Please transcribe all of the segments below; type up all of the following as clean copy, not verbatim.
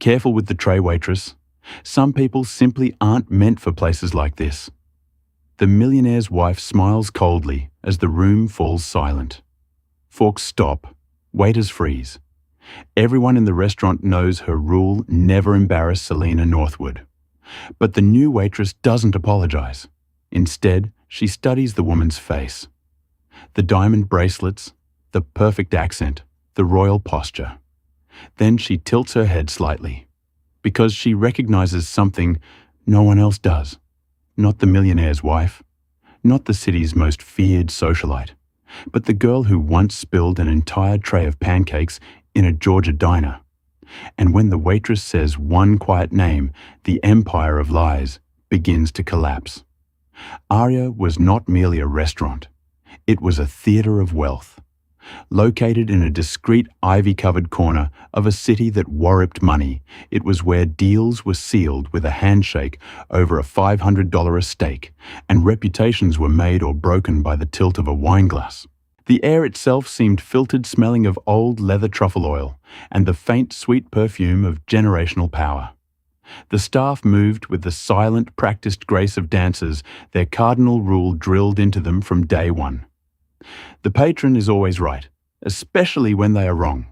Careful with the tray, waitress. Some people simply aren't meant for places like this. The millionaire's wife smiles coldly as the room falls silent. Forks stop. Waiters freeze. Everyone in the restaurant knows her rule: never embarrass Selena Northwood. But the new waitress doesn't apologize. Instead, she studies the woman's face. The diamond bracelets, the perfect accent, the royal posture. Then she tilts her head slightly, because she recognizes something no one else does. Not the millionaire's wife, not the city's most feared socialite, but the girl who once spilled an entire tray of pancakes in a Georgia diner. And when the waitress says one quiet name, the empire of lies begins to collapse. Aria was not merely a restaurant. It was a theater of wealth, located in a discreet ivy-covered corner of a city that warped money. It was where deals were sealed with a handshake over a $500 a steak, and reputations were made or broken by the tilt of a wineglass. The air itself seemed filtered, smelling of old leather truffle oil and the faint, sweet perfume of generational power. The staff moved with the silent, practiced grace of dancers, their cardinal rule drilled into them from day one. The patron is always right, especially when they are wrong.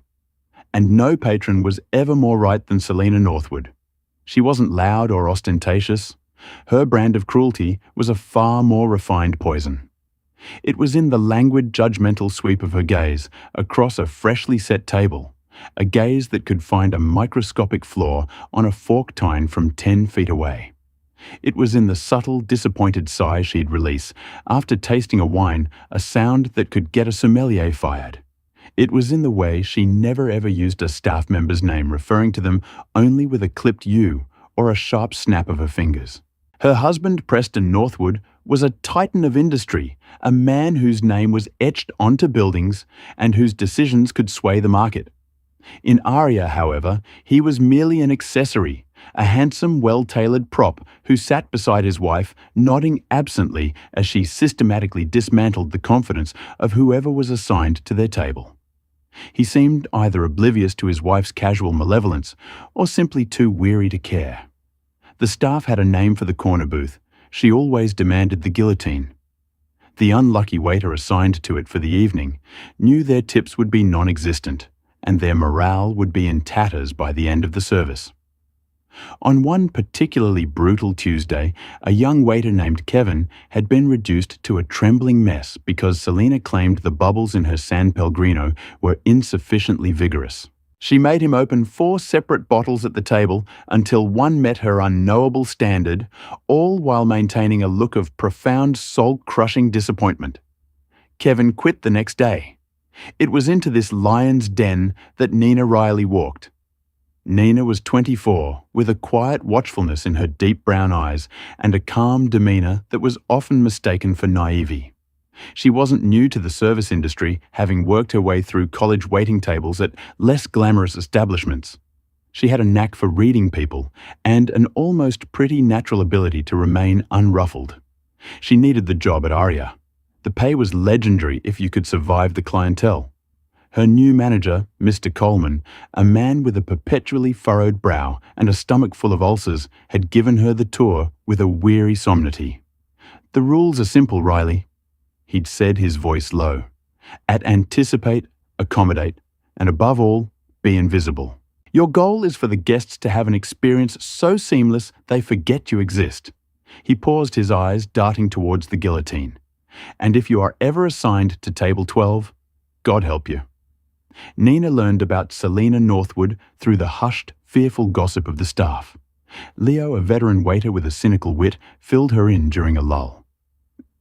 And no patron was ever more right than Selena Northwood. She wasn't loud or ostentatious. Her brand of cruelty was a far more refined poison. It was in the languid, judgmental sweep of her gaze across a freshly set table, a gaze that could find a microscopic flaw on a fork tine from 10 feet away. It was in the subtle, disappointed sigh she'd release after tasting a wine, a sound that could get a sommelier fired. It was in the way she never ever used a staff member's name, referring to them only with a clipped U or a sharp snap of her fingers. Her husband, Preston Northwood, was a titan of industry, a man whose name was etched onto buildings and whose decisions could sway the market. In Aria, however, he was merely an accessory, a handsome, well-tailored prop who sat beside his wife, nodding absently as she systematically dismantled the confidence of whoever was assigned to their table. He seemed either oblivious to his wife's casual malevolence or simply too weary to care. The staff had a name for the corner booth. She always demanded the guillotine. The unlucky waiter assigned to it for the evening knew their tips would be non-existent, and their morale would be in tatters by the end of the service. On one particularly brutal Tuesday, a young waiter named Kevin had been reduced to a trembling mess because Selena claimed the bubbles in her San Pellegrino were insufficiently vigorous. She made him open 4 separate bottles at the table until one met her unknowable standard, all while maintaining a look of profound, soul-crushing disappointment. Kevin quit the next day. It was into this lion's den that Nina Riley walked. Nina was 24, with a quiet watchfulness in her deep brown eyes and a calm demeanor that was often mistaken for naivety. She wasn't new to the service industry, having worked her way through college waiting tables at less glamorous establishments. She had a knack for reading people and an almost pretty natural ability to remain unruffled. She needed the job at Aria. The pay was legendary if you could survive the clientele. Her new manager, Mr. Coleman, a man with a perpetually furrowed brow and a stomach full of ulcers, had given her the tour with a weary solemnity. "The rules are simple, Riley," he'd said, his voice low. "Anticipate, accommodate, and above all, be invisible. Your goal is for the guests to have an experience so seamless they forget you exist." He paused, his eyes darting towards the guillotine. "And if you are ever assigned to table 12, God help you." Nina learned about Selena Northwood through the hushed, fearful gossip of the staff. Leo, a veteran waiter with a cynical wit, filled her in during a lull.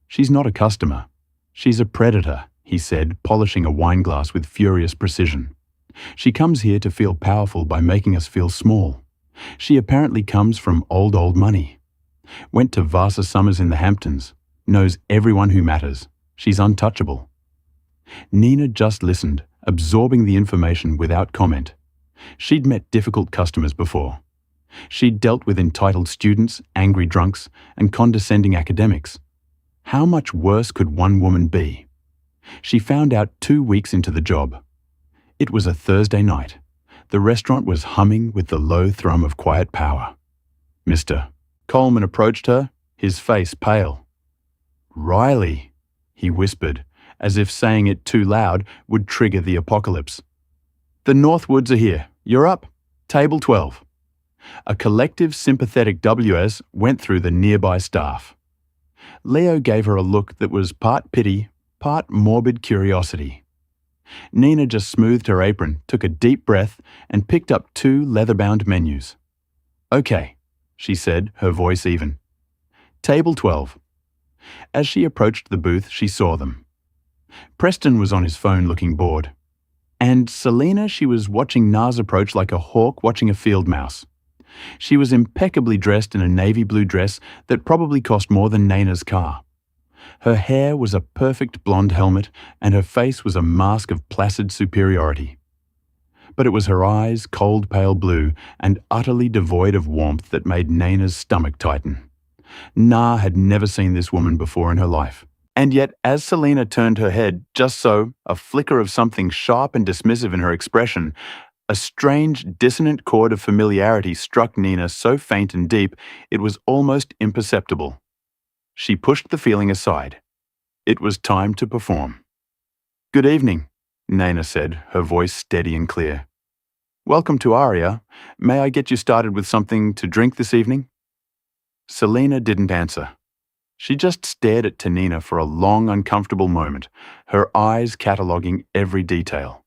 "She's not a customer. She's a predator," he said, polishing a wineglass with furious precision. "She comes here to feel powerful by making us feel small. She apparently comes from old money. Went to Vassar Summers in the Hamptons. Knows everyone who matters. She's untouchable." Nina just listened, absorbing the information without comment. She'd met difficult customers before. She'd dealt with entitled students, angry drunks, and condescending academics. How much worse could one woman be? She found out 2 weeks into the job. It was a Thursday night. The restaurant was humming with the low thrum of quiet power. Mr. Coleman approached her, his face pale. "Riley," he whispered, as if saying it too loud would trigger the apocalypse. "The Northwoods are here. You're up. Table 12. A collective sympathetic WS went through the nearby staff. Leo gave her a look that was part pity, part morbid curiosity. Nina just smoothed her apron, took a deep breath, and picked up 2 leather-bound menus. "Okay," she said, her voice even. "Table 12. As she approached the booth, she saw them. Preston was on his phone looking bored. And Selena, she was watching Nars approach like a hawk watching a field mouse. She was impeccably dressed in a navy blue dress that probably cost more than Nana's car. Her hair was a perfect blonde helmet, and her face was a mask of placid superiority. But it was her eyes, cold pale blue, and utterly devoid of warmth that made Nana's stomach tighten. Nar had never seen this woman before in her life. And yet, as Selena turned her head, just so, a flicker of something sharp and dismissive in her expression, a strange, dissonant chord of familiarity struck Nina so faint and deep it was almost imperceptible. She pushed the feeling aside. It was time to perform. "Good evening," Nina said, her voice steady and clear. "Welcome to Aria. May I get you started with something to drink this evening?" Selena didn't answer. She just stared at Tanina for a long, uncomfortable moment, her eyes cataloguing every detail.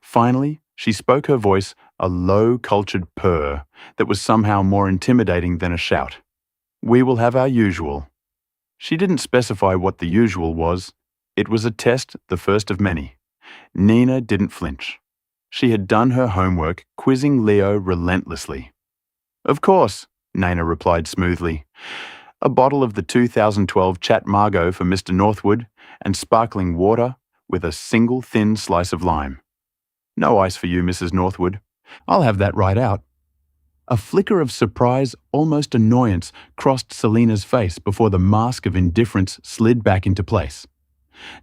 Finally, she spoke, her voice a low, cultured purr that was somehow more intimidating than a shout. "We will have our usual." She didn't specify what the usual was. It was a test, the first of many. Nina didn't flinch. She had done her homework, quizzing Leo relentlessly. "Of course," Nina replied smoothly. "A bottle of the 2012 Chat Margot for Mr. Northwood, and sparkling water with a single thin slice of lime. No ice for you, Mrs. Northwood. I'll have that right out." A flicker of surprise, almost annoyance, crossed Selena's face before the mask of indifference slid back into place.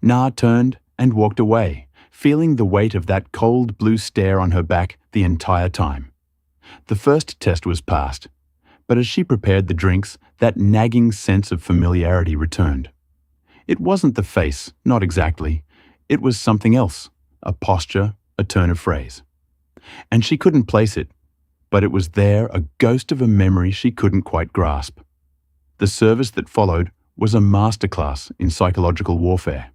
Nar turned and walked away, feeling the weight of that cold blue stare on her back the entire time. The first test was passed, but as she prepared the drinks, that nagging sense of familiarity returned. It wasn't the face, not exactly. It was something else, a posture, a turn of phrase. And she couldn't place it, but it was there, a ghost of a memory she couldn't quite grasp. The service that followed was a masterclass in psychological warfare.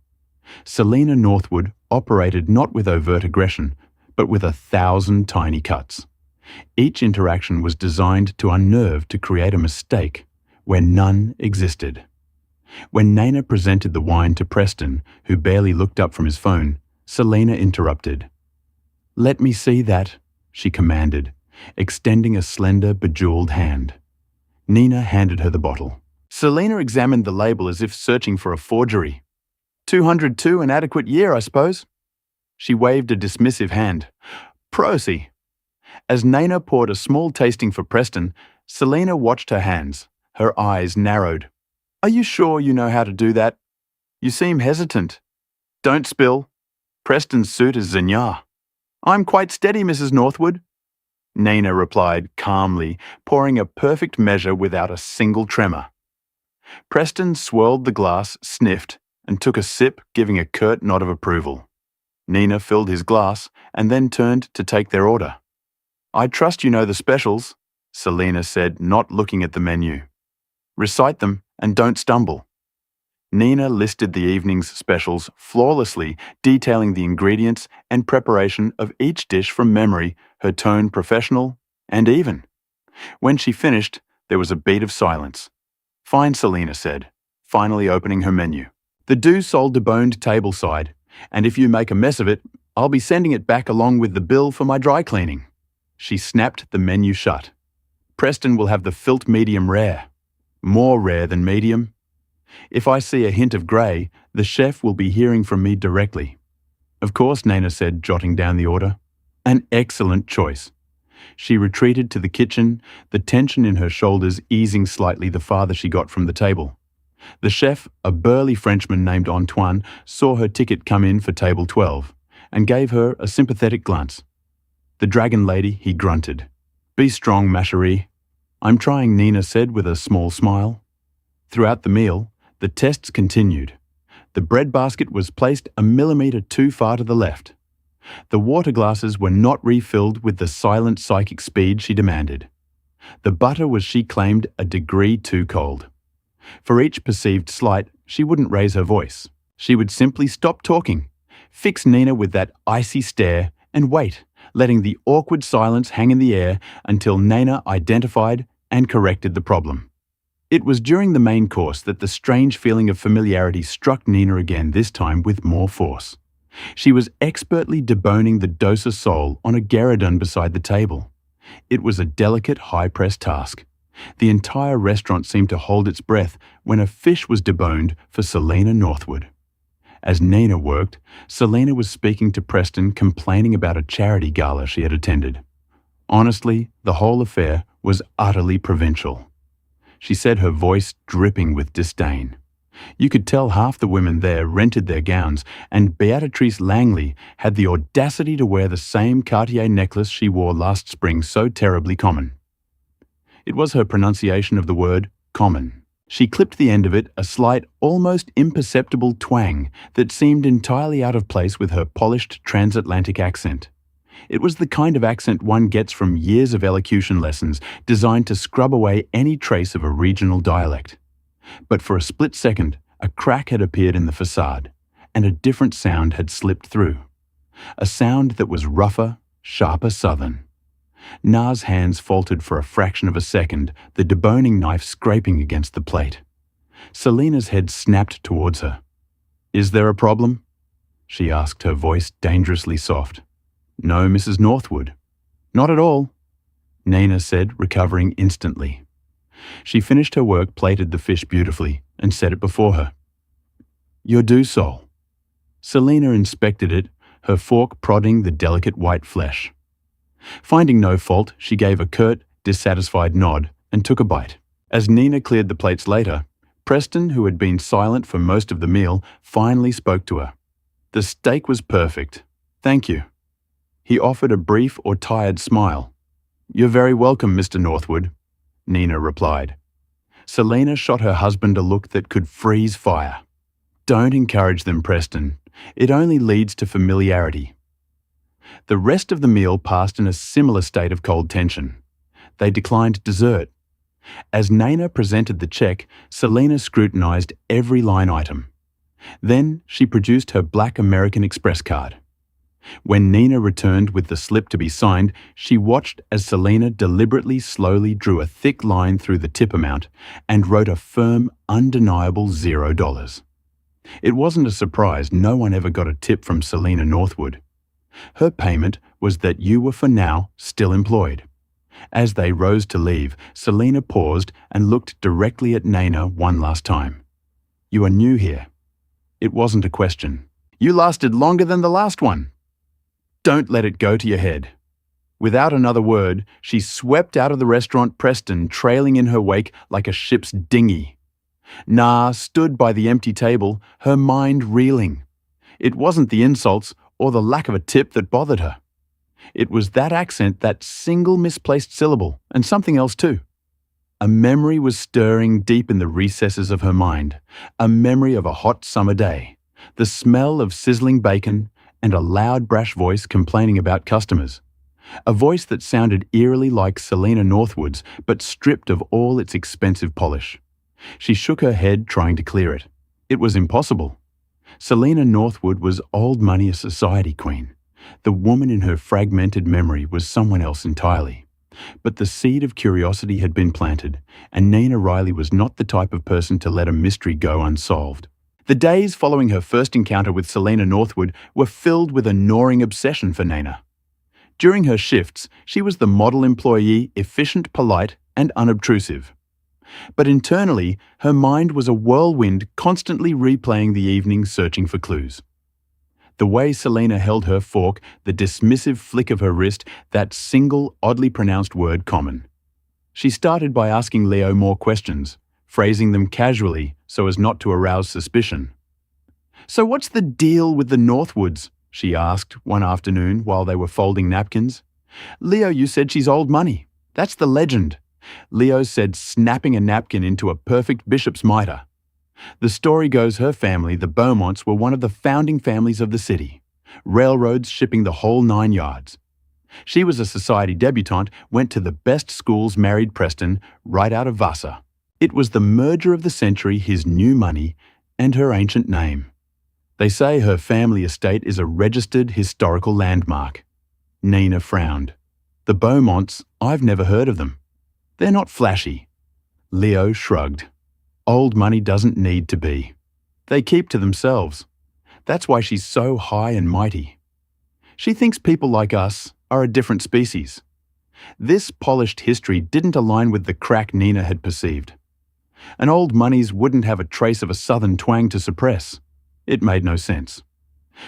Selena Northwood operated not with overt aggression, but with 1,000 tiny cuts. Each interaction was designed to unnerve, to create a mistake where none existed. When Nana presented the wine to Preston, who barely looked up from his phone, Selena interrupted. "Let me see that," she commanded, extending a slender, bejeweled hand. Nina handed her the bottle. Selena examined the label as if searching for a forgery. 202 an adequate year, I suppose. She waved a dismissive hand. "Prosy." As Nana poured a small tasting for Preston, Selena watched her hands. Her eyes narrowed. "Are you sure you know how to do that? You seem hesitant." "Don't spill. Preston's suit is Zignar." "I'm quite steady, Mrs. Northwood," Nina replied calmly, pouring a perfect measure without a single tremor. Preston swirled the glass, sniffed, and took a sip, giving a curt nod of approval. Nina filled his glass and then turned to take their order. "I trust you know the specials," Selena said, not looking at the menu. "Recite them and don't stumble." Nina listed the evening's specials flawlessly, detailing the ingredients and preparation of each dish from memory, her tone professional and even. When she finished, there was a beat of silence. "Fine," Selena said, finally opening her menu. "The deux sol deboned tableside, and if you make a mess of it, I'll be sending it back along with the bill for my dry cleaning." She snapped the menu shut. "Preston will have the filt medium rare. More rare than medium. If I see a hint of grey, the chef will be hearing from me directly." "Of course," Nana said, jotting down the order. "An excellent choice." She retreated to the kitchen, the tension in her shoulders easing slightly the farther she got from the table. The chef, a burly Frenchman named Antoine, saw her ticket come in for table 12 and gave her a sympathetic glance. The dragon lady, he grunted. Be strong, ma chérie. I'm trying, Nina said with a small smile. Throughout the meal, the tests continued. The bread basket was placed a millimetre too far to the left. The water glasses were not refilled with the silent psychic speed she demanded. The butter was, she claimed, a degree too cold. For each perceived slight, she wouldn't raise her voice. She would simply stop talking, fix Nina with that icy stare, and wait, letting the awkward silence hang in the air until Nina identified and corrected the problem. It was during the main course that the strange feeling of familiarity struck Nina again, this time with more force. She was expertly deboning the dosa sole on a gerudin beside the table. It was a delicate, high-press task. The entire restaurant seemed to hold its breath when a fish was deboned for Selena Northwood. As Nina worked, Selena was speaking to Preston, complaining about a charity gala she had attended. Honestly, the whole affair was utterly provincial. She said, her voice dripping with disdain. You could tell half the women there rented their gowns, and Beatrice Langley had the audacity to wear the same Cartier necklace she wore last spring, so terribly common. It was her pronunciation of the word common. She clipped the end of it a slight, almost imperceptible twang that seemed entirely out of place with her polished transatlantic accent. It was the kind of accent one gets from years of elocution lessons designed to scrub away any trace of a regional dialect. But for a split second, a crack had appeared in the facade, and a different sound had slipped through. A sound that was rougher, sharper southern. Na's hands faltered for a fraction of a second, the deboning knife scraping against the plate. Selena's head snapped towards her. Is there a problem? She asked, her voice dangerously soft. No, Mrs. Northwood. Not at all, Nina said, recovering instantly. She finished her work, plated the fish beautifully, and set it before her. Your do sole. Selena inspected it, her fork prodding the delicate white flesh. Finding no fault, she gave a curt, dissatisfied nod and took a bite. As Nina cleared the plates later, Preston, who had been silent for most of the meal, finally spoke to her. The steak was perfect. Thank you. He offered a brief or tired smile. You're very welcome, Mr. Northwood, Nina replied. Selena shot her husband a look that could freeze fire. Don't encourage them, Preston. It only leads to familiarity. The rest of the meal passed in a similar state of cold tension. They declined dessert. As Nina presented the check, Selena scrutinized every line item. Then she produced her Black American Express card. When Nina returned with the slip to be signed, she watched as Selena deliberately slowly drew a thick line through the tip amount and wrote a firm, undeniable $0. It wasn't a surprise no one ever got a tip from Selena Northwood. Her payment was that you were for now still employed. As they rose to leave, Selena paused and looked directly at Nina one last time. You are new here. It wasn't a question. You lasted longer than the last one. Don't let it go to your head. Without another word, she swept out of the restaurant, Preston trailing in her wake like a ship's dinghy. Na stood by the empty table, her mind reeling. It wasn't the insults or the lack of a tip that bothered her. It was that accent, that single misplaced syllable, and something else too. A memory was stirring deep in the recesses of her mind, a memory of a hot summer day, the smell of sizzling bacon, and a loud, brash voice complaining about customers. A voice that sounded eerily like Selena Northwood's, but stripped of all its expensive polish. She shook her head, trying to clear it. It was impossible. Selena Northwood was old money, a society queen. The woman in her fragmented memory was someone else entirely. But the seed of curiosity had been planted, and Nina Riley was not the type of person to let a mystery go unsolved. The days following her first encounter with Selena Northwood were filled with a gnawing obsession for Nina. During her shifts, she was the model employee, efficient, polite, and unobtrusive. But internally, her mind was a whirlwind, constantly replaying the evening, searching for clues. The way Selena held her fork, the dismissive flick of her wrist, that single, oddly pronounced word common. She started by asking Leo more questions, phrasing them casually so as not to arouse suspicion. So what's the deal with the Northwoods? She asked one afternoon while they were folding napkins. Leo, you said she's old money. That's the legend. Leo said, snapping a napkin into a perfect bishop's mitre. The story goes her family, the Beaumonts, were one of the founding families of the city. Railroads shipping the whole 9 yards. She was a society debutante, went to the best schools, married Preston, right out of Vassar. It was the merger of the century, his new money, and her ancient name. They say her family estate is a registered historical landmark. Nina frowned. The Beaumonts, I've never heard of them. They're not flashy. Leo shrugged. Old money doesn't need to be. They keep to themselves. That's why she's so high and mighty. She thinks people like us are a different species. This polished history didn't align with the crack Nina had perceived. An old money's wouldn't have a trace of a southern twang to suppress. It made no sense.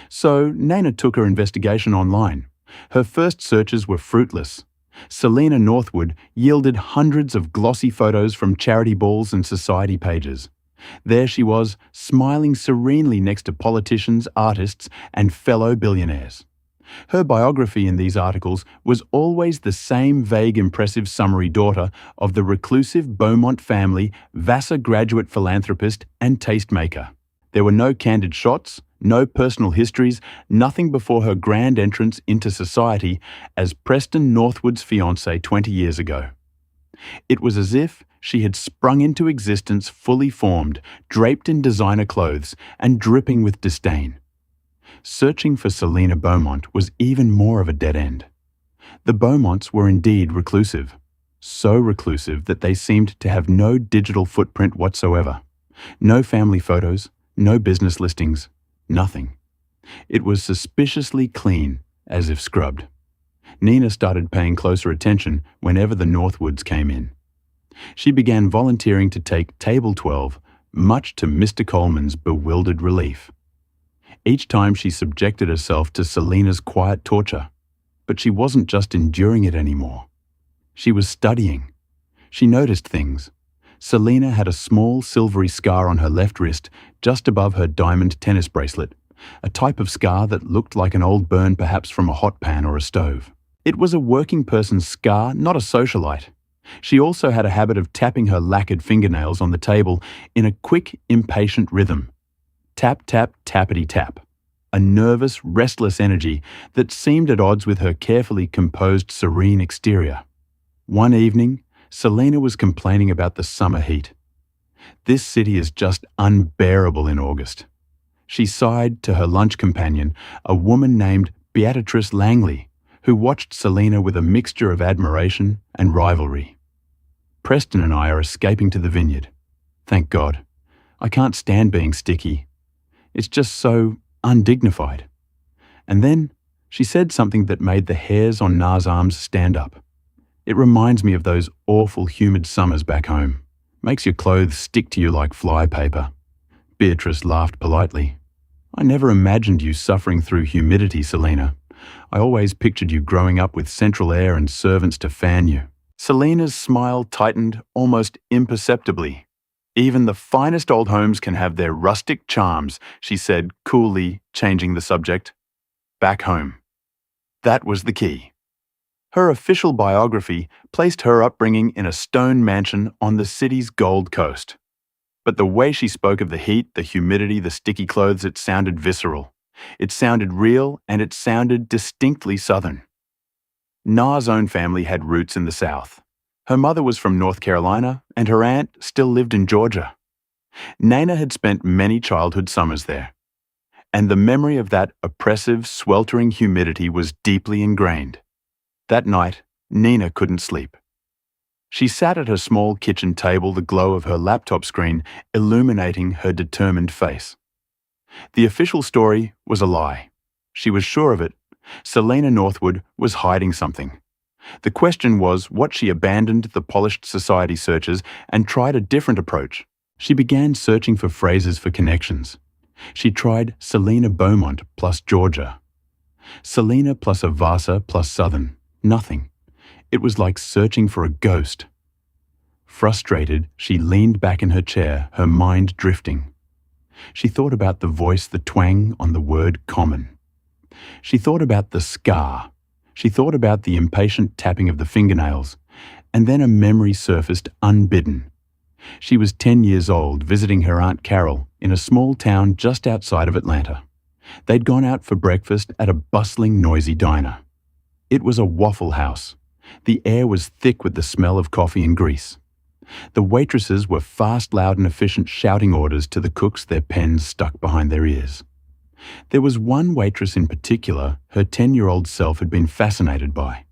So Nina took her investigation online. Her first searches were fruitless. Selina Northwood yielded hundreds of glossy photos from charity balls and society pages. There she was, smiling serenely next to politicians, artists, and fellow billionaires. Her biography in these articles was always the same vague, impressive summary: daughter of the reclusive Beaumont family, Vassar graduate philanthropist and tastemaker. There were no candid shots, no personal histories, nothing before her grand entrance into society as Preston Northwood's fiancée 20 years ago. It was as if she had sprung into existence fully formed, draped in designer clothes, and dripping with disdain. Searching for Selina Beaumont was even more of a dead end. The Beaumonts were indeed reclusive, so reclusive that they seemed to have no digital footprint whatsoever. No family photos, no business listings, nothing. It was suspiciously clean, as if scrubbed. Nina started paying closer attention whenever the Northwoods came in. She began volunteering to take Table 12, much to Mr. Coleman's bewildered relief. Each time she subjected herself to Selina's quiet torture, but she wasn't just enduring it anymore. She was studying. She noticed things. Selina had a small silvery scar on her left wrist, just above her diamond tennis bracelet, a type of scar that looked like an old burn, perhaps from a hot pan or a stove. It was a working person's scar, not a socialite. She also had a habit of tapping her lacquered fingernails on the table in a quick, impatient rhythm. Tap, tap, tappity tap. A nervous, restless energy that seemed at odds with her carefully composed, serene exterior. One evening, Selina was complaining about the summer heat. This city is just unbearable in August. She sighed to her lunch companion, a woman named Beatrice Langley, who watched Selina with a mixture of admiration and rivalry. Preston and I are escaping to the vineyard. Thank God. I can't stand being sticky. It's just so undignified. And then she said something that made the hairs on Na's arms stand up. It reminds me of those awful humid summers back home. Makes your clothes stick to you like fly paper. Beatrice laughed politely. I never imagined you suffering through humidity, Selina. I always pictured you growing up with central air and servants to fan you. Selina's smile tightened almost imperceptibly. Even the finest old homes can have their rustic charms, she said, coolly changing the subject. Back home. That was the key. Her official biography placed her upbringing in a stone mansion on the city's Gold Coast. But the way she spoke of the heat, the humidity, the sticky clothes, it sounded visceral. It sounded real, and it sounded distinctly Southern. Na's own family had roots in the South. Her mother was from North Carolina, and her aunt still lived in Georgia. Nina had spent many childhood summers there, and the memory of that oppressive, sweltering humidity was deeply ingrained. That night, Nina couldn't sleep. She sat at her small kitchen table, the glow of her laptop screen illuminating her determined face. The official story was a lie. She was sure of it. Selina Northwood was hiding something. The question was what she abandoned the polished society searches and tried a different approach. She began searching for phrases for connections. She tried Selina Beaumont plus Georgia. Selina plus a Vassar plus Southern. Nothing. It was like searching for a ghost. Frustrated, she leaned back in her chair, her mind drifting. She thought about the voice, the twang on the word common. She thought about the scar. She thought about the impatient tapping of the fingernails, and then a memory surfaced unbidden. She was 10 years old, visiting her Aunt Carol in a small town just outside of Atlanta. They'd gone out for breakfast at a bustling, noisy diner. It was a Waffle House. The air was thick with the smell of coffee and grease. The waitresses were fast, loud, and efficient, shouting orders to the cooks, their pens stuck behind their ears. There was one waitress in particular her 10-year-old self had been fascinated by.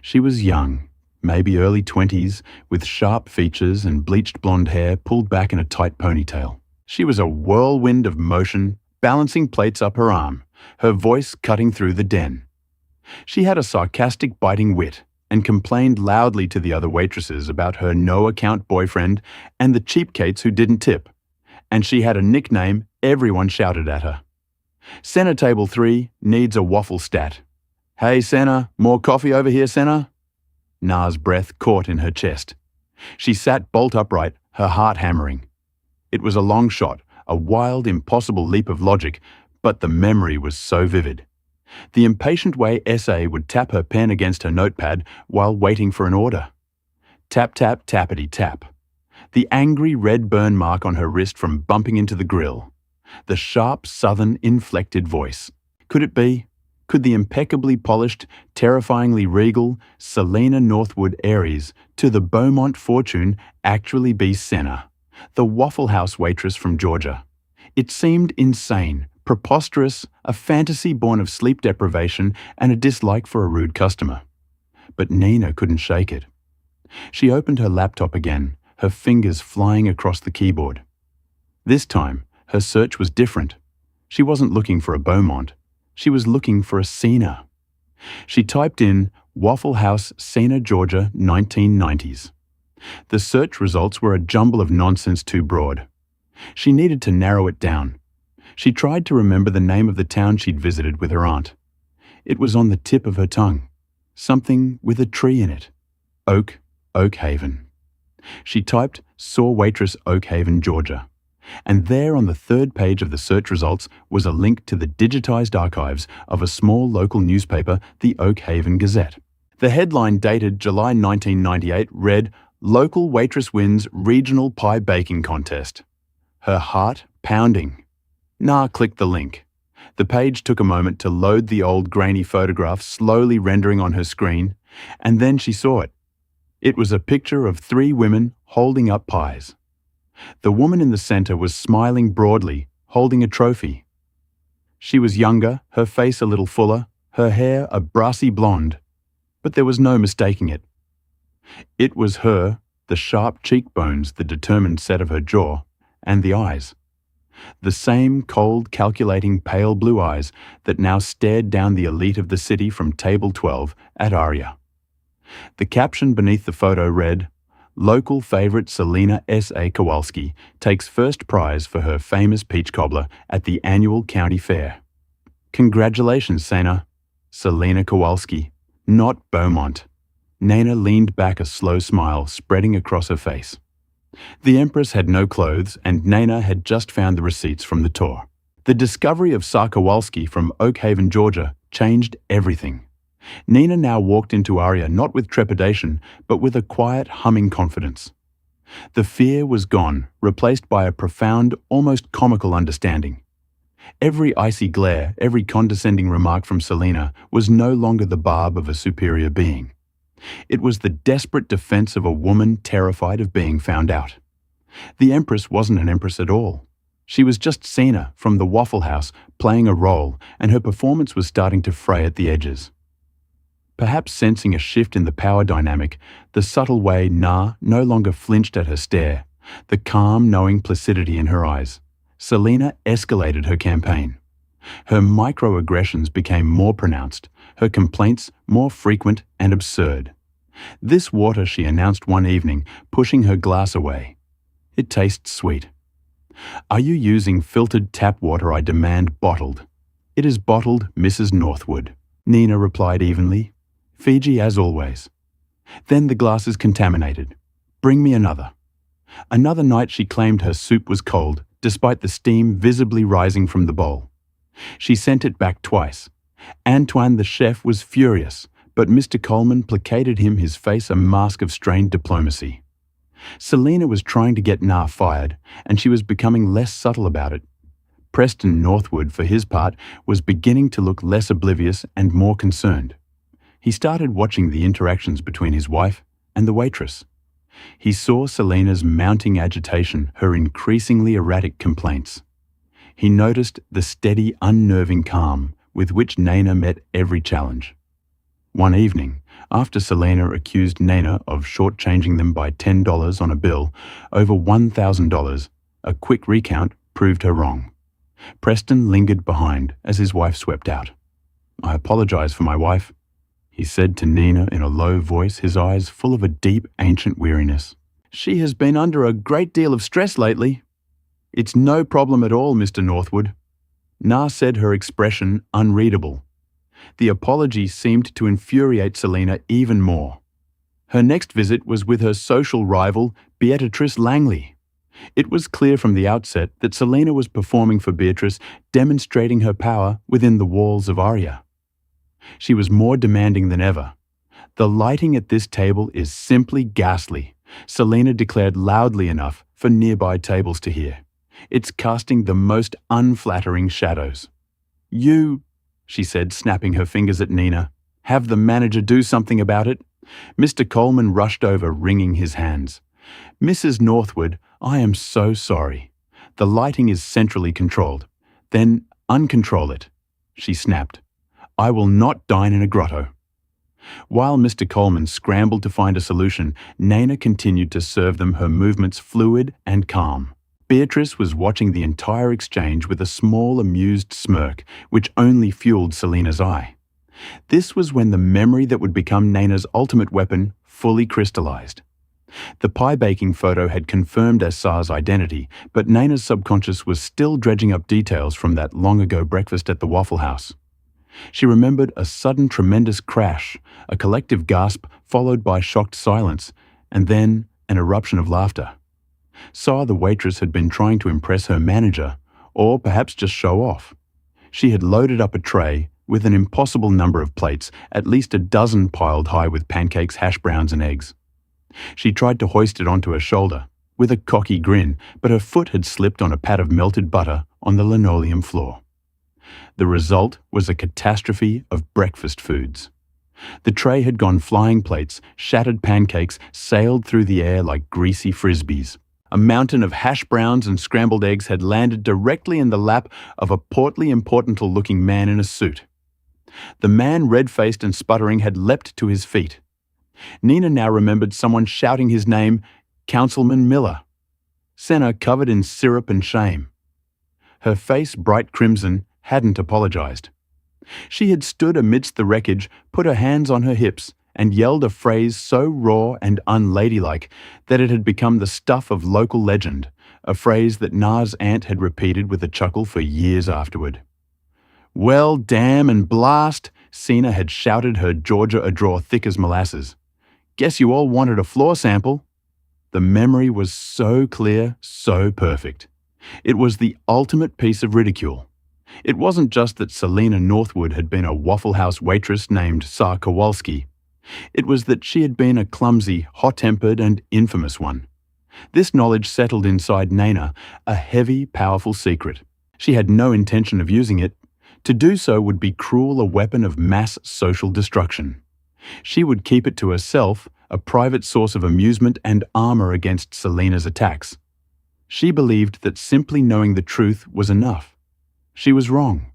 She was young, maybe early 20s, with sharp features and bleached blonde hair pulled back in a tight ponytail. She was a whirlwind of motion, balancing plates up her arm, her voice cutting through the den. She had a sarcastic, biting wit and complained loudly to the other waitresses about her no-account boyfriend and the cheapskates who didn't tip. And she had a nickname everyone shouted at her. "Center table 3 needs a waffle stat." "Hey, Senna, more coffee over here, Senna?" Na's breath caught in her chest. She sat bolt upright, her heart hammering. It was a long shot, a wild, impossible leap of logic, but the memory was so vivid. The impatient way S.A. would tap her pen against her notepad while waiting for an order. Tap, tap, tappity, tap. The angry red burn mark on her wrist from bumping into the grill. The sharp, southern, inflected voice. Could it be? Could the impeccably polished, terrifyingly regal Selena Northwood Aries to the Beaumont fortune actually be Senna, the Waffle House waitress from Georgia? It seemed insane, preposterous, a fantasy born of sleep deprivation and a dislike for a rude customer. But Nina couldn't shake it. She opened her laptop again, her fingers flying across the keyboard. This time, her search was different. She wasn't looking for a Beaumont. She was looking for a Cena. She typed in Waffle House, Cena, Georgia, 1990s. The search results were a jumble of nonsense too broad. She needed to narrow it down. She tried to remember the name of the town she'd visited with her aunt. It was on the tip of her tongue. Something with a tree in it. Oak Haven. She typed "Saw Waitress, Oak Haven, Georgia." And there on the third page of the search results was a link to the digitized archives of a small local newspaper, the Oak Haven Gazette. The headline, dated July 1998, read, "Local Waitress Wins Regional Pie Baking Contest." Her heart pounding. Na clicked the link. The page took a moment to load the old grainy photograph slowly rendering on her screen, and then she saw it. It was a picture of 3 women holding up pies. The woman in the center was smiling broadly, holding a trophy. She was younger, her face a little fuller, her hair a brassy blonde, but there was no mistaking it. It was her, the sharp cheekbones, the determined set of her jaw, and the eyes. The same cold, calculating, pale blue eyes that now stared down the elite of the city from Table 12 at Aria. The caption beneath the photo read, "Local favorite Selena S.A. Kowalski takes first prize for her famous peach cobbler at the annual county fair." Congratulations, Sena. Selena Kowalski, not Beaumont. Nana leaned back, a slow smile spreading across her face. The Empress had no clothes, and Nana had just found the receipts from the tour. The discovery of Sar Kowalski from Oak Haven, Georgia, changed everything. Nina now walked into Aria not with trepidation, but with a quiet, humming confidence. The fear was gone, replaced by a profound, almost comical understanding. Every icy glare, every condescending remark from Selena was no longer the barb of a superior being. It was the desperate defense of a woman terrified of being found out. The Empress wasn't an empress at all. She was just Cena from the Waffle House, playing a role, and her performance was starting to fray at the edges. Perhaps sensing a shift in the power dynamic, the subtle way Na no longer flinched at her stare, the calm, knowing placidity in her eyes, Selena escalated her campaign. Her microaggressions became more pronounced, her complaints more frequent and absurd. "This water," she announced one evening, pushing her glass away. "It tastes sweet." "Are you using filtered tap water? I demand bottled." "It is bottled, Mrs. Northwood," Nina replied evenly. "Fiji as always." "Then the glass is contaminated. Bring me another." Another night she claimed her soup was cold, despite the steam visibly rising from the bowl. She sent it back twice. Antoine the chef was furious, but Mr. Coleman placated him, his face a mask of strained diplomacy. Selina was trying to get Nah fired, and she was becoming less subtle about it. Preston Northwood, for his part, was beginning to look less oblivious and more concerned. He started watching the interactions between his wife and the waitress. He saw Selina's mounting agitation, her increasingly erratic complaints. He noticed the steady, unnerving calm with which Nana met every challenge. One evening, after Selina accused Nana of shortchanging them by $10 on a bill over $1,000, a quick recount proved her wrong. Preston lingered behind as his wife swept out. "I apologize for my wife," he said to Nina in a low voice, his eyes full of a deep, ancient weariness. "She has been under a great deal of stress lately." "It's no problem at all, Mr. Northwood." Nah said, her expression unreadable. The apology seemed to infuriate Selina even more. Her next visit was with her social rival, Beatrice Langley. It was clear from the outset that Selina was performing for Beatrice, demonstrating her power within the walls of Aria. She was more demanding than ever. "The lighting at this table is simply ghastly," Selina declared loudly enough for nearby tables to hear. "It's casting the most unflattering shadows." "You," she said, snapping her fingers at Nina, "have the manager do something about it." Mr. Coleman rushed over, wringing his hands. "Mrs. Northwood, I am so sorry. The lighting is centrally controlled." "Then uncontrol it," she snapped. "I will not dine in a grotto." While Mr. Coleman scrambled to find a solution, Nana continued to serve them, her movements fluid and calm. Beatrice was watching the entire exchange with a small, amused smirk, which only fueled Selina's eye. This was when the memory that would become Nana's ultimate weapon fully crystallized. The pie-baking photo had confirmed Assar's identity, but Nana's subconscious was still dredging up details from that long-ago breakfast at the Waffle House. She remembered a sudden tremendous crash, a collective gasp followed by shocked silence, and then an eruption of laughter. Saw the waitress had been trying to impress her manager, or perhaps just show off. She had loaded up a tray with an impossible number of plates, at least a dozen piled high with pancakes, hash browns, and eggs. She tried to hoist it onto her shoulder, with a cocky grin, but her foot had slipped on a pat of melted butter on the linoleum floor. The result was a catastrophe of breakfast foods. The tray had gone flying, plates, shattered pancakes sailed through the air like greasy frisbees. A mountain of hash browns and scrambled eggs had landed directly in the lap of a portly, important-looking man in a suit. The man, red-faced and sputtering, had leapt to his feet. Nina now remembered someone shouting his name, Councilman Miller. Senna, covered in syrup and shame. Her face, bright crimson, hadn't apologized. She had stood amidst the wreckage, put her hands on her hips, and yelled a phrase so raw and unladylike that it had become the stuff of local legend, a phrase that Nah's aunt had repeated with a chuckle for years afterward. "Well, damn and blast," Sina had shouted, her Georgia a draw thick as molasses. "Guess you all wanted a floor sample." The memory was so clear, so perfect. It was the ultimate piece of ridicule. It wasn't just that Selina Northwood had been a Waffle House waitress named Sar Kowalski. It was that she had been a clumsy, hot-tempered, and infamous one. This knowledge settled inside Nana, a heavy, powerful secret. She had no intention of using it. To do so would be cruel, a weapon of mass social destruction. She would keep it to herself, a private source of amusement and armor against Selina's attacks. She believed that simply knowing the truth was enough. She was wrong.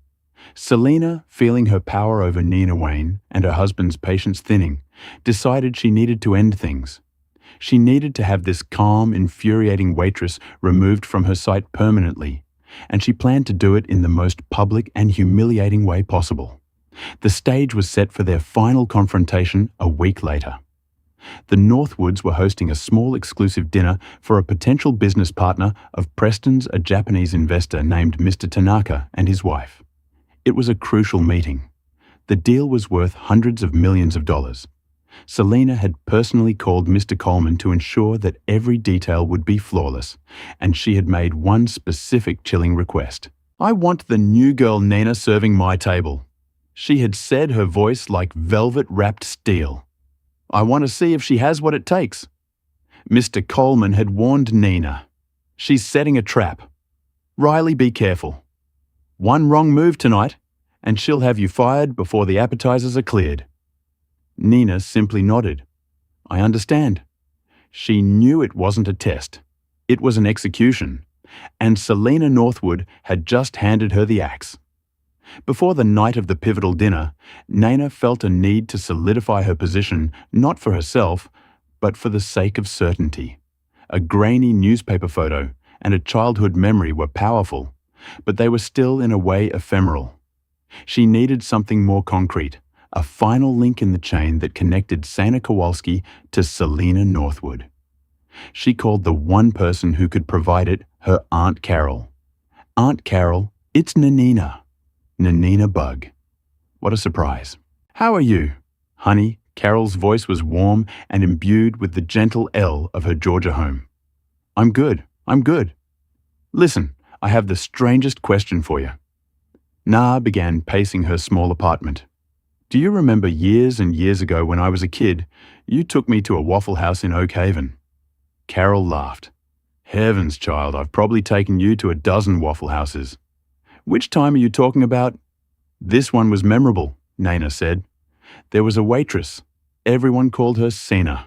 Selina, feeling her power over Nina Wayne and her husband's patience thinning, decided she needed to end things. She needed to have this calm, infuriating waitress removed from her sight permanently, and she planned to do it in the most public and humiliating way possible. The stage was set for their final confrontation a week later. The Northwoods were hosting a small exclusive dinner for a potential business partner of Preston's, a Japanese investor named Mr. Tanaka, and his wife. It was a crucial meeting. The deal was worth hundreds of millions of dollars. Selina had personally called Mr. Coleman to ensure that every detail would be flawless, and she had made one specific chilling request. "I want the new girl Nina serving my table." She had said, her voice like velvet-wrapped steel. "I want to see if she has what it takes." Mr. Coleman had warned Nina. "She's setting a trap. Riley, be careful. One wrong move tonight, and she'll have you fired before the appetizers are cleared." Nina simply nodded. "I understand." She knew it wasn't a test. It was an execution, and Selena Northwood had just handed her the axe. Before the night of the pivotal dinner, Nina felt a need to solidify her position, not for herself, but for the sake of certainty. A grainy newspaper photo and a childhood memory were powerful, but they were still in a way ephemeral. She needed something more concrete, a final link in the chain that connected Sana Kowalski to Selena Northwood. She called the one person who could provide it her Aunt Carol. "Aunt Carol, it's Nanina." Nanina Bug. What a surprise. "How are you?" "Honey," Carol's voice was warm and imbued with the gentle L of her Georgia home. I'm good. Listen, I have the strangest question for you." Na began pacing her small apartment. "Do you remember years and years ago when I was a kid, you took me to a Waffle House in Oak Haven?" Carol laughed. "Heavens, child, I've probably taken you to a dozen Waffle Houses. Which time are you talking about?" "This one was memorable," Nana said. "There was a waitress. Everyone called her Sena.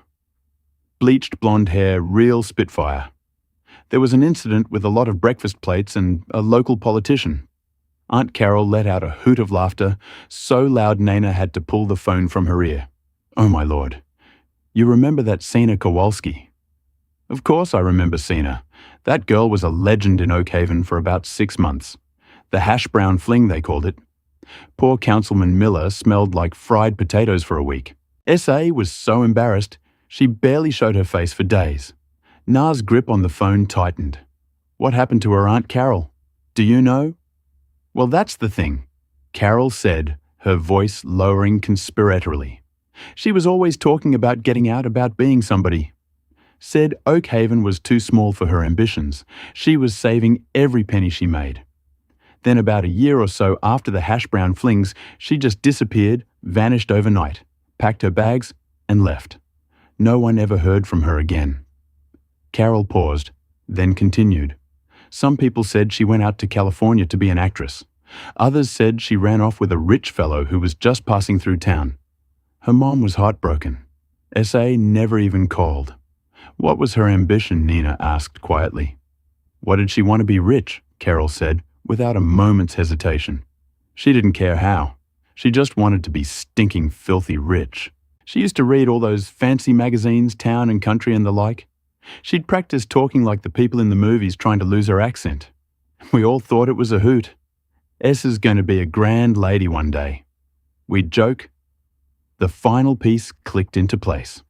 Bleached blonde hair, real spitfire. There was an incident with a lot of breakfast plates and a local politician." Aunt Carol let out a hoot of laughter, so loud Nana had to pull the phone from her ear. "Oh my lord. You remember that Sena Kowalski?" "Of course I remember Sena. That girl was a legend in Oak Haven for about 6 months. The hash brown fling, they called it. Poor Councilman Miller smelled like fried potatoes for a week. S.A. was so embarrassed, she barely showed her face for days." Na's grip on the phone tightened. "What happened to her Aunt Carol? Do you know?" "Well, that's the thing," Carol said, her voice lowering conspiratorially. "She was always talking about getting out, about being somebody. Said Oak Haven was too small for her ambitions. She was saving every penny she made. Then about a year or so after the hash brown flings, she just disappeared, vanished overnight, packed her bags, and left. No one ever heard from her again." Carol paused, then continued. "Some people said she went out to California to be an actress. Others said she ran off with a rich fellow who was just passing through town. Her mom was heartbroken. S.A. never even called." "What was her ambition?" Nina asked quietly. "What did she want to be rich?" Carol said, without a moment's hesitation. "She didn't care how. She just wanted to be stinking filthy rich. She used to read all those fancy magazines, Town and Country and the like. She'd practice talking like the people in the movies trying to lose her accent. We all thought it was a hoot. S is going to be a grand lady one day. We'd joke." The final piece clicked into place.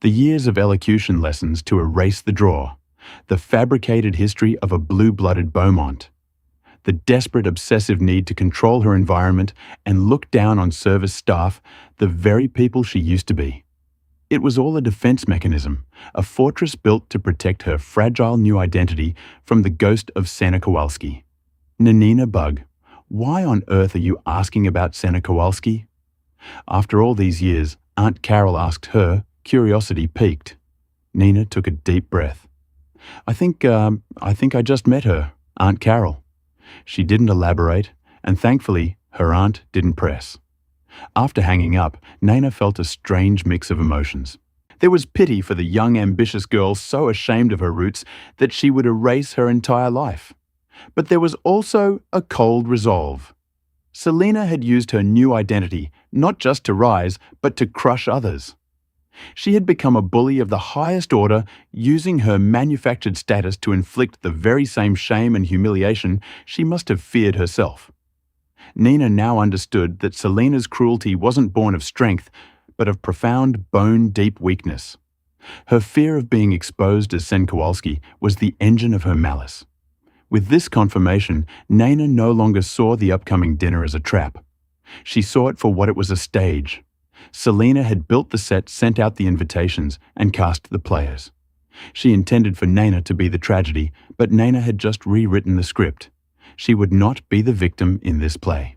The years of elocution lessons to erase the draw, the fabricated history of a blue-blooded Beaumont, the desperate obsessive need to control her environment and look down on service staff, the very people she used to be. It was all a defense mechanism, a fortress built to protect her fragile new identity from the ghost of Sana Kowalski. Nanina Bug, why on earth are you asking about Sana Kowalski? After all these years, Aunt Carol asked her, curiosity piqued. Nina took a deep breath. I think I just met her, Aunt Carol." She didn't elaborate, and thankfully, her aunt didn't press. After hanging up, Nina felt a strange mix of emotions. There was pity for the young, ambitious girl so ashamed of her roots that she would erase her entire life. But there was also a cold resolve. Selena had used her new identity not just to rise, but to crush others. She had become a bully of the highest order, using her manufactured status to inflict the very same shame and humiliation she must have feared herself. Nina now understood that Selena's cruelty wasn't born of strength, but of profound bone-deep weakness. Her fear of being exposed as Sen Kowalski was the engine of her malice. With this confirmation, Nina no longer saw the upcoming dinner as a trap. She saw it for what it was, a stage. Selena had built the set, sent out the invitations, and cast the players. She intended for Nina to be the tragedy, but Nina had just rewritten the script. She would not be the victim in this play.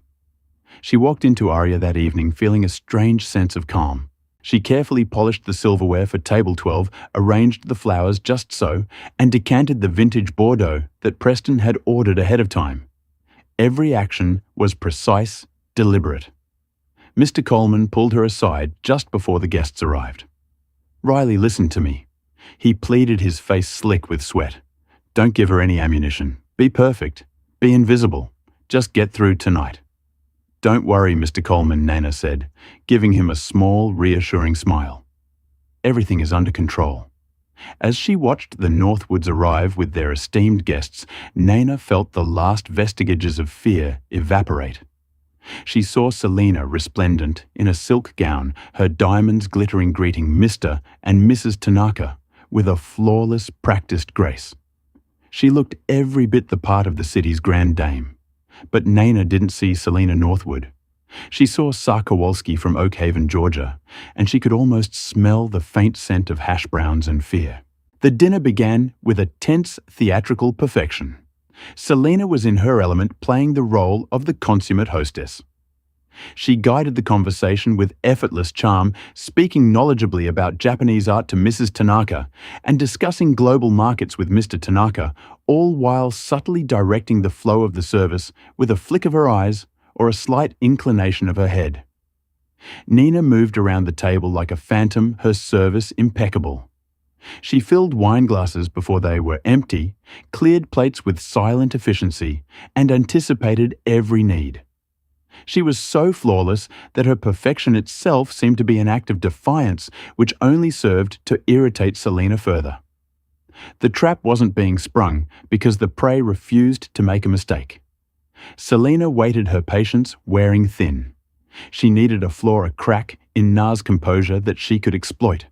She walked into Aria that evening feeling a strange sense of calm. She carefully polished the silverware for table 12, arranged the flowers just so, and decanted the vintage Bordeaux that Preston had ordered ahead of time. Every action was precise, deliberate. Mr. Coleman pulled her aside just before the guests arrived. "Riley, listen to me." He pleaded, his face slick with sweat. "Don't give her any ammunition. Be perfect. Be invisible. Just get through tonight." "Don't worry, Mr. Coleman," Nana said, giving him a small, reassuring smile. "Everything is under control." As she watched the Northwoods arrive with their esteemed guests, Nana felt the last vestiges of fear evaporate. She saw Selina resplendent in a silk gown, her diamonds glittering, greeting Mr. and Mrs. Tanaka with a flawless, practiced grace. She looked every bit the part of the city's grand dame. But Nana didn't see Selina Northwood. She saw Sarkowalski from Oak Haven, Georgia, and she could almost smell the faint scent of hash browns and fear. The dinner began with a tense theatrical perfection. Selina was in her element, playing the role of the consummate hostess. She guided the conversation with effortless charm, speaking knowledgeably about Japanese art to Mrs. Tanaka and discussing global markets with Mr. Tanaka, all while subtly directing the flow of the service with a flick of her eyes or a slight inclination of her head. Nina moved around the table like a phantom, her service impeccable. She filled wine glasses before they were empty, cleared plates with silent efficiency, and anticipated every need. She was so flawless that her perfection itself seemed to be an act of defiance, which only served to irritate Selina further. The trap wasn't being sprung because the prey refused to make a mistake. Selina waited her patience, wearing thin. She needed a flaw, a crack in Na's composure that she could exploit.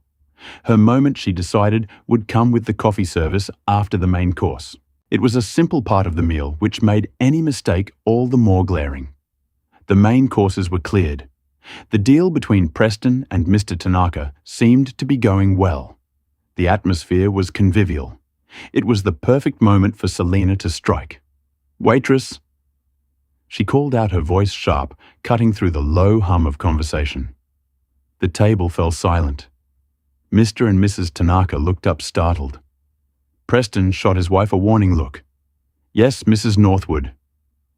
Her moment, she decided, would come with the coffee service after the main course. It was a simple part of the meal which made any mistake all the more glaring. The main courses were cleared. The deal between Preston and Mr. Tanaka seemed to be going well. The atmosphere was convivial. It was the perfect moment for Selina to strike. "Waitress!" She called out, her voice sharp, cutting through the low hum of conversation. The table fell silent. Mr. and Mrs. Tanaka looked up startled. Preston shot his wife a warning look. "Yes, Mrs. Northwood,"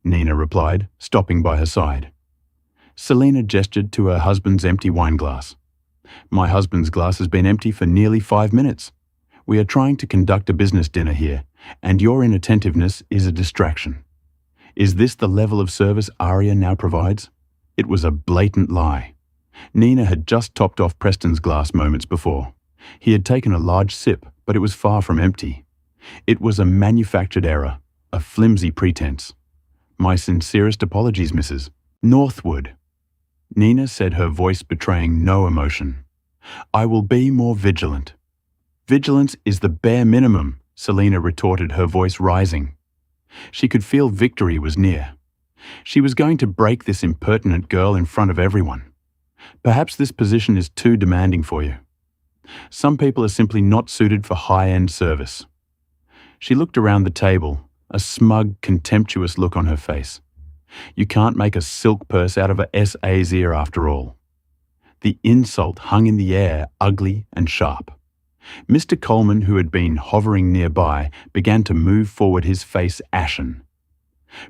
Nina replied, stopping by her side. Selina gestured to her husband's empty wine glass. "My husband's glass has been empty for nearly 5 minutes. We are trying to conduct a business dinner here, and your inattentiveness is a distraction. Is this the level of service Aria now provides?" It was a blatant lie. Nina had just topped off Preston's glass moments before. He had taken a large sip, but it was far from empty. It was a manufactured error, a flimsy pretense. "My sincerest apologies, Mrs. Northwood," Nina said, her voice betraying no emotion. "I will be more vigilant." "Vigilance is the bare minimum," Selina retorted, her voice rising. She could feel victory was near. She was going to break this impertinent girl in front of everyone. "Perhaps this position is too demanding for you. Some people are simply not suited for high-end service." She looked around the table, a smug, contemptuous look on her face. You can't make a silk purse out of a S.A.'s ear after all. The insult hung in the air, ugly and sharp. Mr. Coleman, who had been hovering nearby, began to move forward, his face ashen.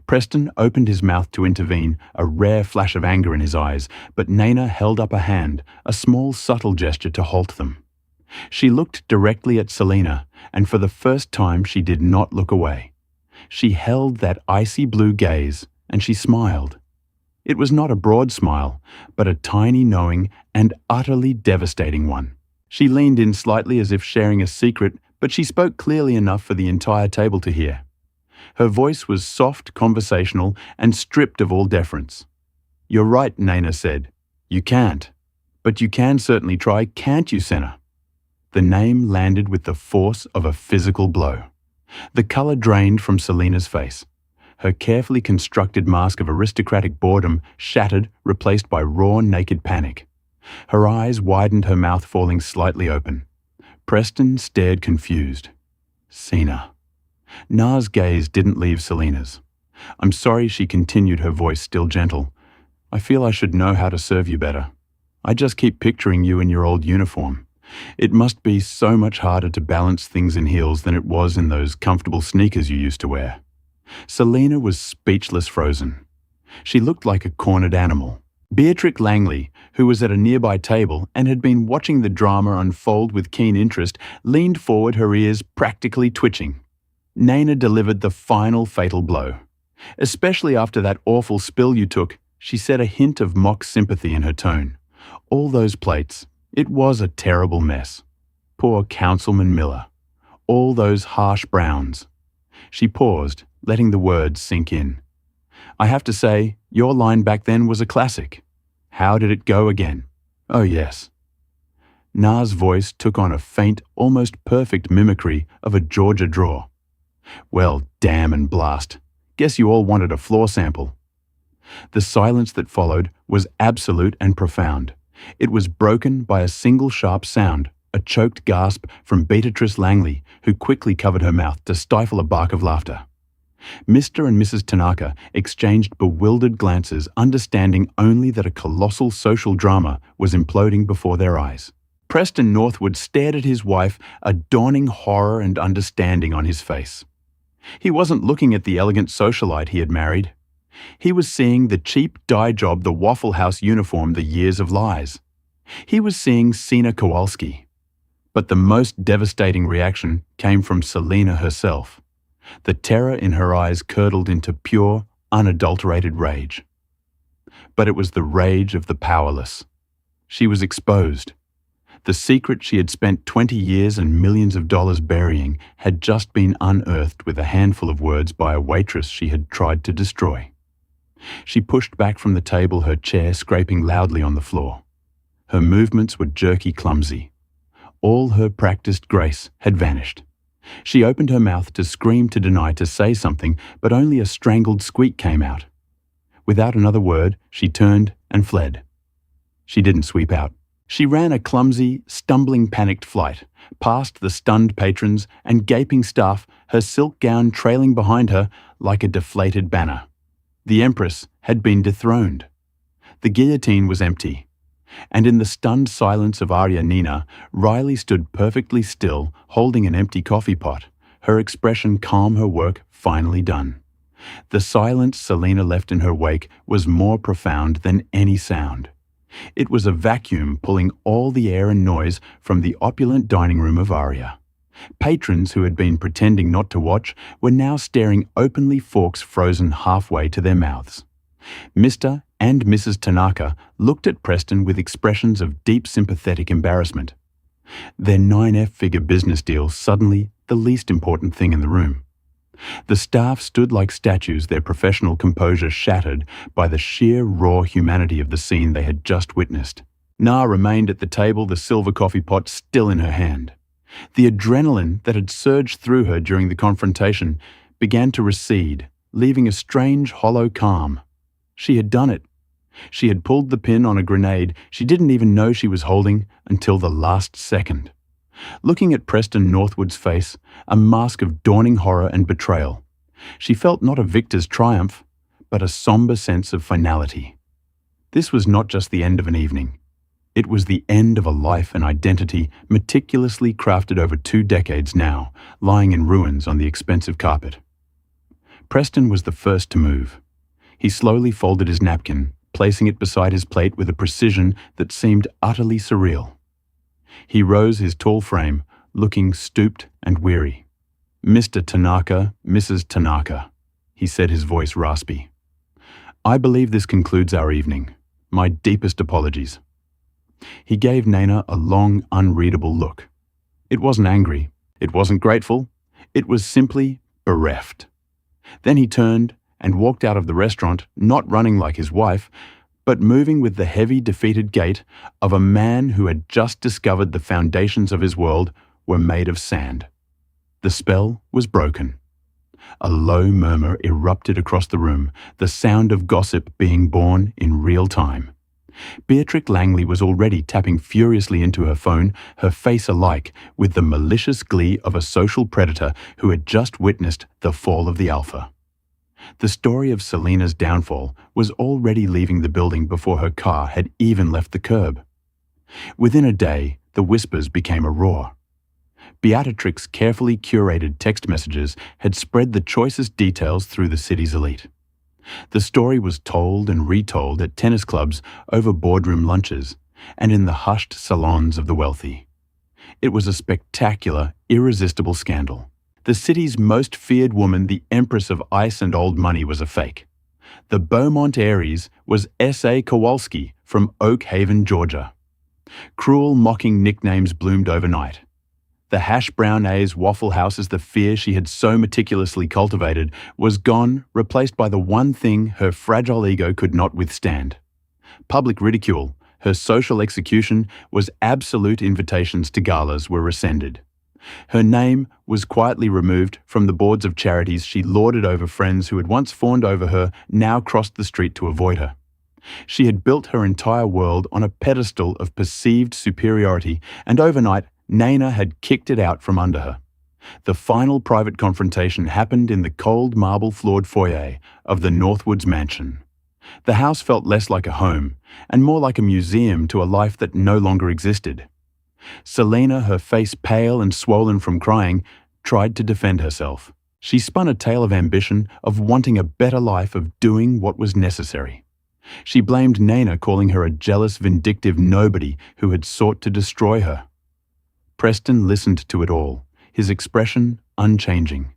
Preston opened his mouth to intervene, a rare flash of anger in his eyes, but Nana held up a hand, a small, subtle gesture to halt them. She looked directly at Selina, and for the first time she did not look away. She held that icy blue gaze, and she smiled. It was not a broad smile, but a tiny, knowing, and utterly devastating one. She leaned in slightly as if sharing a secret, but she spoke clearly enough for the entire table to hear. Her voice was soft, conversational, and stripped of all deference. "You're right," Nana said. "You can't. But you can certainly try, can't you, Senna?" The name landed with the force of a physical blow. The color drained from Selina's face. Her carefully constructed mask of aristocratic boredom shattered, replaced by raw, naked panic. Her eyes widened, her mouth falling slightly open. Preston stared confused. "Sena." Na's gaze didn't leave Selina's. "I'm sorry," she continued, her voice still gentle. I feel I should know how to serve you better. I just keep picturing you in your old uniform. It must be so much harder to balance things in heels than it was in those comfortable sneakers you used to wear." Selina was speechless, frozen. She looked like a cornered animal. Beatrix Langley, who was at a nearby table and had been watching the drama unfold with keen interest, leaned forward, her ears practically twitching. "Nana delivered the final fatal blow. Especially after that awful spill you took," she said, a hint of mock sympathy in her tone. "All those plates. It was a terrible mess. Poor Councilman Miller. All those harsh browns." She paused, letting the words sink in. "I have to say, your line back then was a classic. How did it go again?" "Oh yes." Na's voice took on a faint, almost perfect mimicry of a Georgia draw. "Well, damn and blast. Guess you all wanted a floor sample." The silence that followed was absolute and profound. It was broken by a single sharp sound, a choked gasp from Beatrice Langley, who quickly covered her mouth to stifle a bark of laughter. Mr. and Mrs. Tanaka exchanged bewildered glances, understanding only that a colossal social drama was imploding before their eyes. Preston Northwood stared at his wife, a dawning horror and understanding on his face. He wasn't looking at the elegant socialite he had married. He was seeing the cheap dye job, the Waffle House uniform, the years of lies. He was seeing Sina Kowalski. But the most devastating reaction came from Selina herself. The terror in her eyes curdled into pure, unadulterated rage. But it was the rage of the powerless. She was exposed. The secret she had spent 20 years and millions of dollars burying had just been unearthed with a handful of words by a waitress she had tried to destroy. She pushed back from the table, her chair scraping loudly on the floor. Her movements were jerky, clumsy. All her practiced grace had vanished. She opened her mouth to scream, to deny, to say something, but only a strangled squeak came out. Without another word, she turned and fled. She didn't sweep out. She ran a clumsy, stumbling, panicked flight, past the stunned patrons and gaping staff, her silk gown trailing behind her like a deflated banner. The Empress had been dethroned. The guillotine was empty. And in the stunned silence of Arya Nina, Riley stood perfectly still, holding an empty coffee pot, her expression calm, her work finally done. The silence Selina left in her wake was more profound than any sound. It was a vacuum pulling all the air and noise from the opulent dining room of Arya. Patrons who had been pretending not to watch were now staring openly, forks frozen halfway to their mouths. Mr. and Mrs. Tanaka looked at Preston with expressions of deep sympathetic embarrassment. Their 9F-figure business deal suddenly the least important thing in the room. The staff stood like statues, their professional composure shattered by the sheer raw humanity of the scene they had just witnessed. Na remained at the table, the silver coffee pot still in her hand. The adrenaline that had surged through her during the confrontation began to recede, leaving a strange, hollow calm. She had done it. She had pulled the pin on a grenade she didn't even know she was holding until the last second. Looking at Preston Northwood's face, a mask of dawning horror and betrayal, she felt not a victor's triumph, but a somber sense of finality. This was not just the end of an evening. It was the end of a life and identity meticulously crafted over 2 decades now, lying in ruins on the expensive carpet. Preston was the first to move. He slowly folded his napkin, placing it beside his plate with a precision that seemed utterly surreal. He rose his tall frame, looking stooped and weary. "Mr. Tanaka, Mrs. Tanaka," he said, his voice raspy. "I believe this concludes our evening. My deepest apologies." He gave Nana a long, unreadable look. It wasn't angry. It wasn't grateful. It was simply bereft. Then he turned and walked out of the restaurant, not running like his wife, but moving with the heavy, defeated gait of a man who had just discovered the foundations of his world were made of sand. The spell was broken. A low murmur erupted across the room, the sound of gossip being born in real time. Beatrix Langley was already tapping furiously into her phone, her face alight with the malicious glee of a social predator who had just witnessed the fall of the alpha. The story of Selena's downfall was already leaving the building before her car had even left the curb. Within a day, the whispers became a roar. Beatrix's carefully curated text messages had spread the choicest details through the city's elite. The story was told and retold at tennis clubs over boardroom lunches and in the hushed salons of the wealthy. It was a spectacular, irresistible scandal. The city's most feared woman, the Empress of Ice and Old Money, was a fake. The Beaumont Aries was S.A. Kowalski from Oak Haven, Georgia. Cruel, mocking nicknames bloomed overnight. The hash brown A's Waffle House's the fear she had so meticulously cultivated was gone, replaced by the one thing her fragile ego could not withstand. Public ridicule, her social execution, was absolute. Invitations to galas were rescinded. Her name was quietly removed from the boards of charities she lorded over. Friends who had once fawned over her now crossed the street to avoid her. She had built her entire world on a pedestal of perceived superiority, and overnight, Nana had kicked it out from under her. The final private confrontation happened in the cold marble-floored foyer of the Northwoods mansion. The house felt less like a home and more like a museum to a life that no longer existed. Selena, her face pale and swollen from crying, tried to defend herself. She spun a tale of ambition, of wanting a better life, of doing what was necessary. She blamed Nana, calling her a jealous, vindictive nobody who had sought to destroy her. Preston listened to it all, his expression unchanging.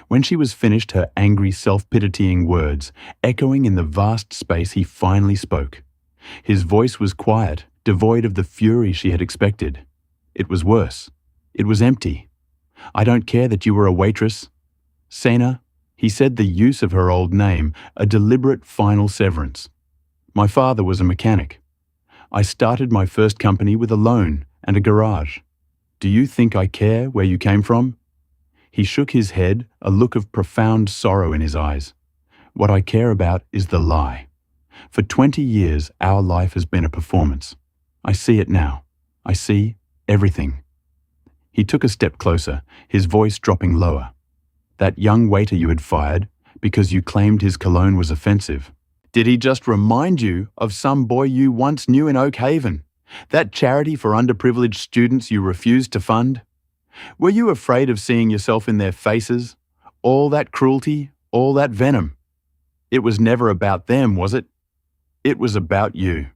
When she was finished, her angry, self-pitying words echoing in the vast space, he finally spoke. His voice was quiet, devoid of the fury she had expected. It was worse. It was empty. "I don't care that you were a waitress. Sena," he said, the use of her old name, a deliberate final severance. "My father was a mechanic. I started my first company with a loan and a garage. Do you think I care where you came from?" He shook his head, a look of profound sorrow in his eyes. "What I care about is the lie. For 20 years, our life has been a performance. I see it now. I see everything." He took a step closer, his voice dropping lower. "That young waiter you had fired because you claimed his cologne was offensive. Did he just remind you of some boy you once knew in Oak Haven? That charity for underprivileged students you refused to fund? Were you afraid of seeing yourself in their faces? All that cruelty, all that venom. It was never about them, was it? It was about you.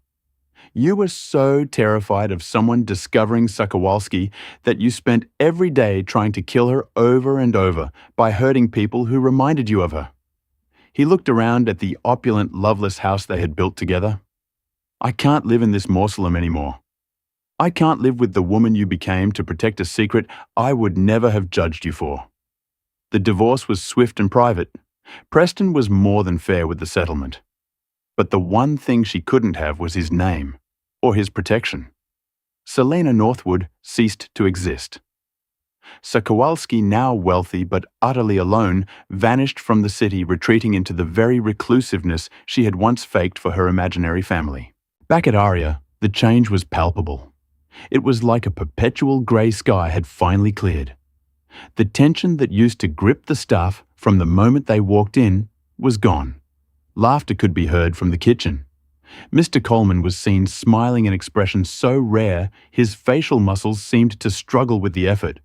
You were so terrified of someone discovering Kowalski that you spent every day trying to kill her over and over by hurting people who reminded you of her." He looked around at the opulent, loveless house they had built together. "I can't live in this mausoleum anymore. I can't live with the woman you became to protect a secret I would never have judged you for." The divorce was swift and private. Preston was more than fair with the settlement. But the one thing she couldn't have was his name, or his protection. Selena Northwood ceased to exist. Kowalski, now wealthy but utterly alone, vanished from the city, retreating into the very reclusiveness she had once faked for her imaginary family. Back at Aria, the change was palpable. It was like a perpetual grey sky had finally cleared. The tension that used to grip the staff from the moment they walked in was gone. Laughter could be heard from the kitchen. Mr. Coleman was seen smiling, an expression so rare his facial muscles seemed to struggle with the effort.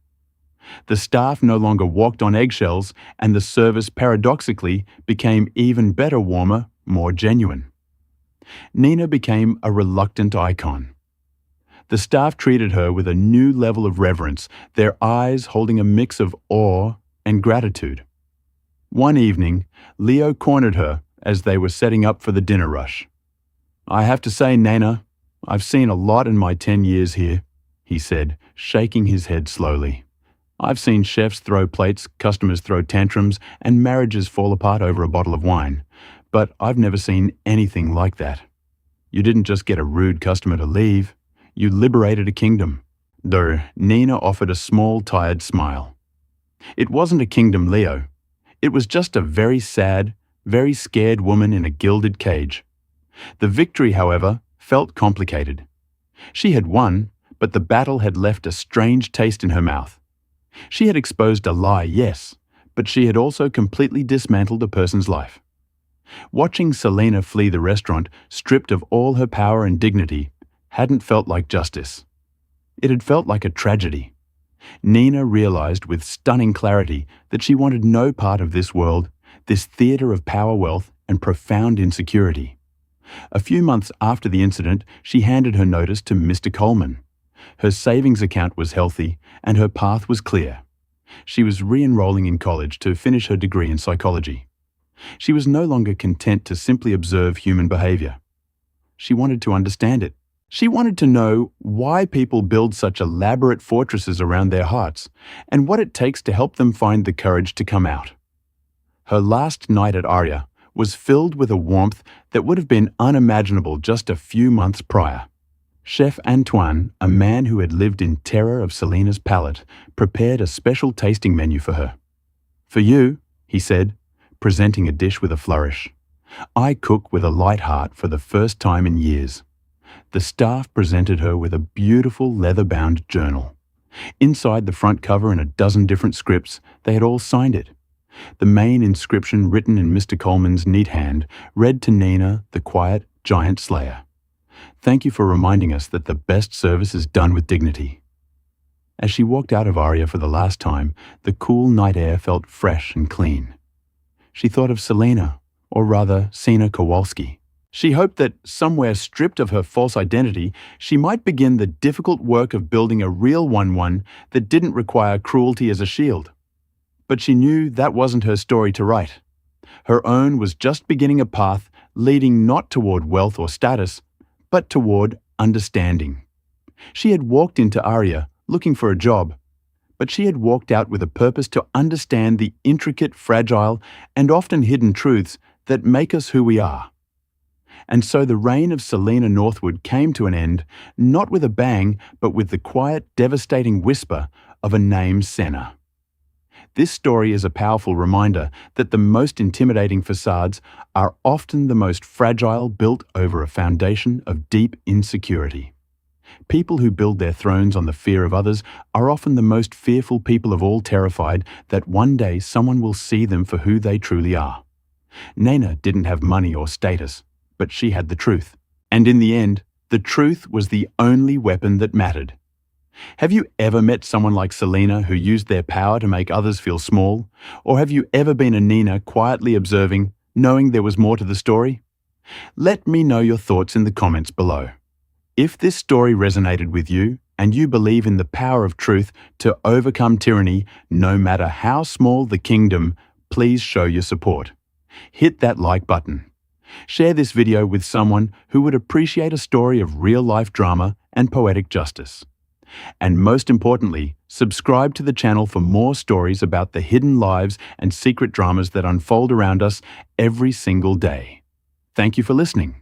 The staff no longer walked on eggshells, and the service paradoxically became even better, warmer, more genuine. Nina became a reluctant icon. The staff treated her with a new level of reverence, their eyes holding a mix of awe and gratitude. One evening, Leo cornered her as they were setting up for the dinner rush. "I have to say, Nana, I've seen a lot in my 10 years here," he said, shaking his head slowly. "I've seen chefs throw plates, customers throw tantrums, and marriages fall apart over a bottle of wine. But I've never seen anything like that. You didn't just get a rude customer to leave. You liberated a kingdom." Though Nina offered a small, tired smile. It wasn't a kingdom, Leo. It was just a very sad, very scared woman in a gilded cage. The victory, however, felt complicated. She had won, but the battle had left a strange taste in her mouth. She had exposed a lie, yes, but she had also completely dismantled a person's life. Watching Selena flee the restaurant, stripped of all her power and dignity, hadn't felt like justice. It had felt like a tragedy. Nina realized with stunning clarity that she wanted no part of this world, this theater of power, wealth, and profound insecurity. A few months after the incident, she handed her notice to Mr. Coleman. Her savings account was healthy, and her path was clear. She was re-enrolling in college to finish her degree in psychology. She was no longer content to simply observe human behavior. She wanted to understand it. She wanted to know why people build such elaborate fortresses around their hearts and what it takes to help them find the courage to come out. Her last night at Aria was filled with a warmth that would have been unimaginable just a few months prior. Chef Antoine, a man who had lived in terror of Selena's palate, prepared a special tasting menu for her. "For you," he said, presenting a dish with a flourish. "I cook with a light heart for the first time in years." The staff presented her with a beautiful leather-bound journal. Inside the front cover in a dozen different scripts, they had all signed it. The main inscription, written in Mr. Coleman's neat hand, read to Nina, the quiet giant slayer. "Thank you for reminding us that the best service is done with dignity." As she walked out of Aria for the last time, the cool night air felt fresh and clean. She thought of Selena, or rather, Sina Kowalski. She hoped that, somewhere stripped of her false identity, she might begin the difficult work of building a real one that didn't require cruelty as a shield. But she knew that wasn't her story to write. Her own was just beginning a path leading not toward wealth or status, but toward understanding. She had walked into Aria looking for a job, but she had walked out with a purpose to understand the intricate, fragile, and often hidden truths that make us who we are. And so the reign of Selena Northwood came to an end, not with a bang, but with the quiet, devastating whisper of a name, Senna. This story is a powerful reminder that the most intimidating facades are often the most fragile, built over a foundation of deep insecurity. People who build their thrones on the fear of others are often the most fearful people of all, terrified that one day someone will see them for who they truly are. Nina didn't have money or status, but she had the truth. And in the end, the truth was the only weapon that mattered. Have you ever met someone like Selena who used their power to make others feel small? Or have you ever been a Nina quietly observing, knowing there was more to the story? Let me know your thoughts in the comments below. If this story resonated with you, and you believe in the power of truth to overcome tyranny, no matter how small the kingdom, please show your support. Hit that like button. Share this video with someone who would appreciate a story of real-life drama and poetic justice. And most importantly, subscribe to the channel for more stories about the hidden lives and secret dramas that unfold around us every single day. Thank you for listening.